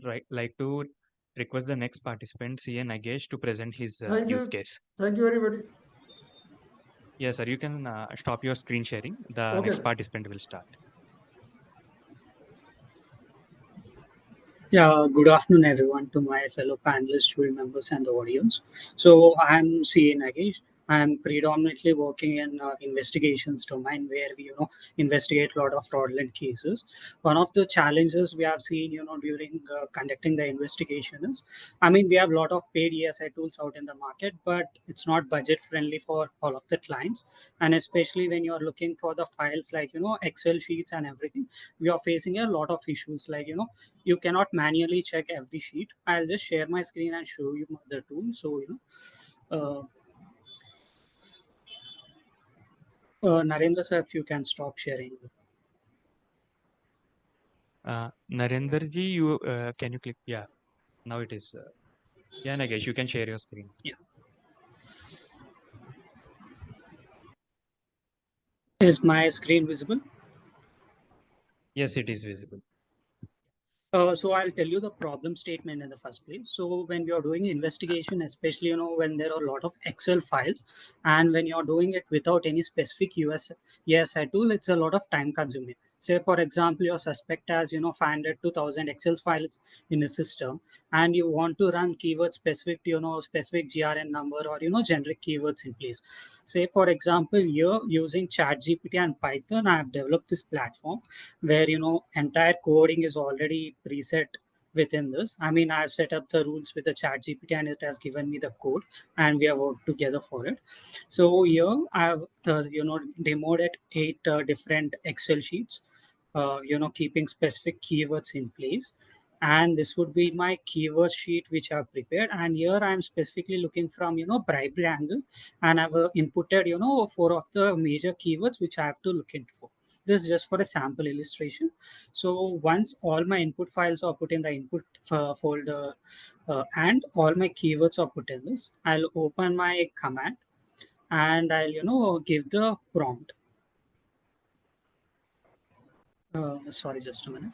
like to request the next participant, CA Nagesh, to present his Thank use you. case. Thank you, everybody. Yes, sir. You can stop your screen sharing. The Okay. next participant will start. Yeah, good afternoon, everyone, to my fellow panelists, jury members, and the audience. So, I'm CA Nagesh. I'm predominantly working in investigations domain where we, investigate a lot of fraudulent cases. One of the challenges we have seen, during conducting the investigation is, we have a lot of paid ESI tools out in the market, but it's not budget friendly for all of the clients. And especially when you're looking for the files like, Excel sheets and everything, we are facing a lot of issues like, you cannot manually check every sheet. I'll just share my screen and show you the tool. So, Narendra sir, if you can stop sharing. Narendra ji, you can you click? Yeah, now it is. Yeah, Nagesh, you can share your screen. Yeah. Is my screen visible? Yes, it is visible. So I'll tell you the problem statement in the first place. So when you're doing investigation, especially when there are a lot of Excel files, and when you're doing it without any specific ESI tool, it's a lot of time consuming. Say for example, your suspect has 500 to 1000 Excel files in a system, and you want to run keyword specific to specific GRN number or generic keywords in place. Say for example, here using ChatGPT and Python, I have developed this platform where entire coding is already preset within this. I've set up the rules with the chat gpt and it has given me the code and we have worked together for it. So here I have demoed it 8 different Excel sheets, keeping specific keywords in place. And this would be my keyword sheet which I've prepared, and here I'm specifically looking from bribery angle, and I've inputted 4 of the major keywords which I have to look into for. This is just for a sample illustration. So once all my input files are put in the input folder, and all my keywords are put in this, I'll open my command and I'll give the prompt. Sorry, just a minute.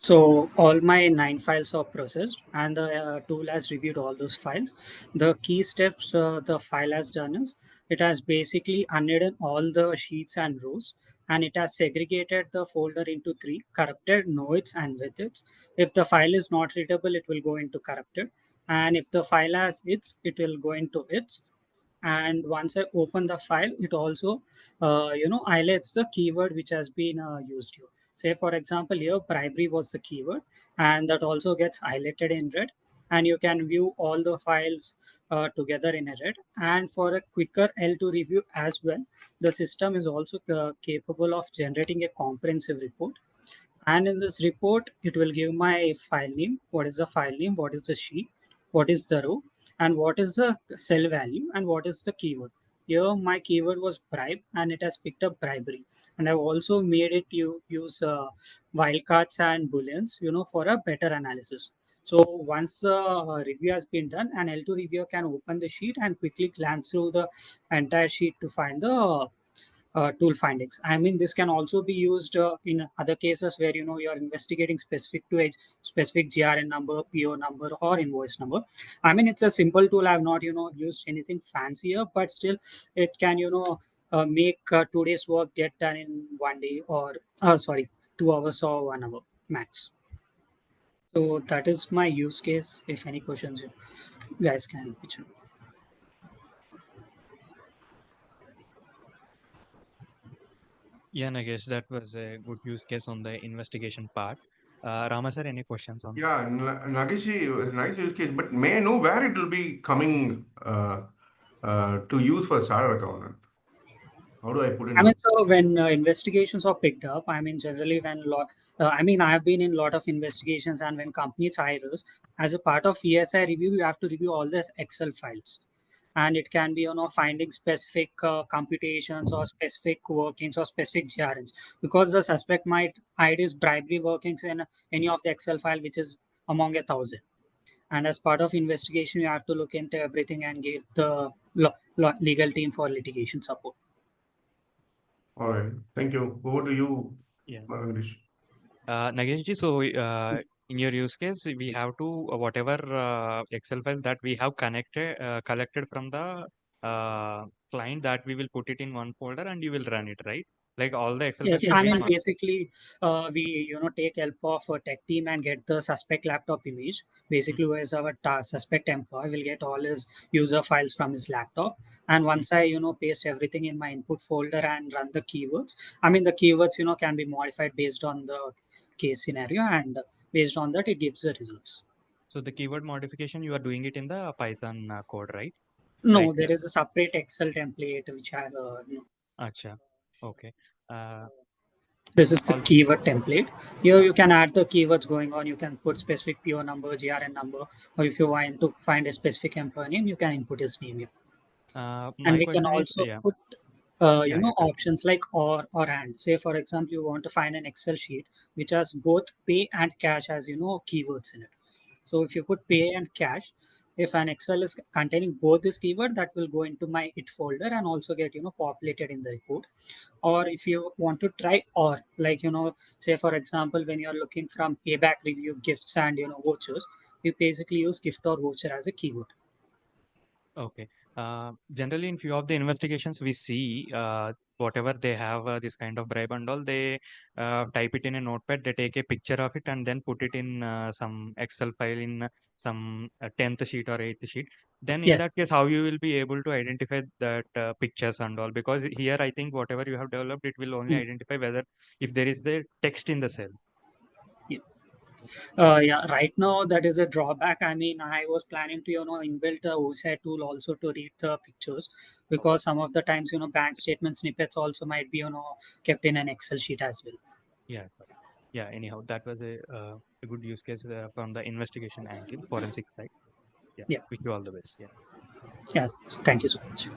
So all my 9 files are processed, and the tool has reviewed all those files. The key steps the file has done is it has basically unhidden all the sheets and rows, and it has segregated the folder into 3: corrupted, nodes, and with its. If the file is not readable, it will go into corrupted, and if the file has its, it will go into its. And once I open the file, it also highlights the keyword which has been used here. Say for example, here bribery was the keyword, and that also gets highlighted in red, and you can view all the files together in a red. And for a quicker L2 review as well, the system is also capable of generating a comprehensive report. And in this report, it will give my file name, what is the file name, what is the sheet, what is the row, and what is the cell value, and what is the keyword. Here my keyword was bribe, and it has picked up bribery. And I've also made it use wildcards and booleans for a better analysis. So once the review has been done, an L2 reviewer can open the sheet and quickly glance through the entire sheet to find the tool findings. This can also be used in other cases where you're investigating specific to a specific GRN number, PO number, or invoice number. It's a simple tool. I've not used anything fancier, but still it can make 2 days work get done in 1 day, or 2 hours or 1 hour max. So that is my use case. If any questions, you guys can pitch in. Yeah, Nagesh, that was a good use case on the investigation part. Rama sir, any questions on? Yeah, Nageshi, it was a nice use case, but may I know where it will be coming to use for chartered accountant? How do I put I mean, in? so when investigations are picked up, I mean, generally when I mean, I have been in a lot of investigations, and when companies hire us as a part of ESI review, you have to review all the Excel files, and it can be finding specific computations or specific workings or specific GRNs, because the suspect might hide his bribery workings in any of the Excel file, which is among 1,000. And as part of investigation, you have to look into everything and give the legal team for litigation support. All right. Thank you. Over to you, Yeah. Nagesh. Nagesh ji, so in your use case, we have to whatever Excel file that we have collected from the client, that we will put it in one folder and you will run it, right? Like all the Excel Yes, files I will be in mean one. basically, we take help of a tech team and get the suspect laptop image. Basically, who is our suspect employee will get all his user files from his laptop, and Mm. once I paste everything in my input folder and run the keywords. I mean the keywords can be modified based on the case scenario, and based on that it gives the results. So the keyword modification, you are doing it in the Python code, right? No, Like, there is a separate Excel template which I have. acha, okay. Uh, This is the all keyword template. Here you can add the keywords going on. You can put specific PO number, GRN number, or if you want to find a specific employee name, you can input his name here. And my we can question is, also yeah, put, yeah, yeah, continue. options like or and. Say for example, you want to find an Excel sheet which has both pay and cash as keywords in it. So if you put pay and cash, if an Excel is containing both this keyword, that will go into my it folder and also get populated in the report. Or if you want to try, or like say for example, when you're looking from payback review gifts and vouchers, we basically use gift or voucher as a keyword. Okay. Generally, in few of the investigations, we see whatever they have this kind of bribe and all, they type it in a notepad, they take a picture of it and then put it in some Excel file in some 10th sheet or 8th sheet. Then in Yes. that case, how you will be able to identify that pictures and all? Because here, I think whatever you have developed, it will only Mm. identify whether if there is the text in the cell. Yeah. Yeah, right now that is a drawback. I mean, I was planning to inbuilt a OSI tool also to read the pictures, because some of the times bank statement snippets also might be kept in an Excel sheet as well. Yeah. Yeah. Anyhow, that was a good use case from the investigation angle, forensic side. Yeah. Yeah. Wish you all the best. Yeah. Yeah. Thank you so much.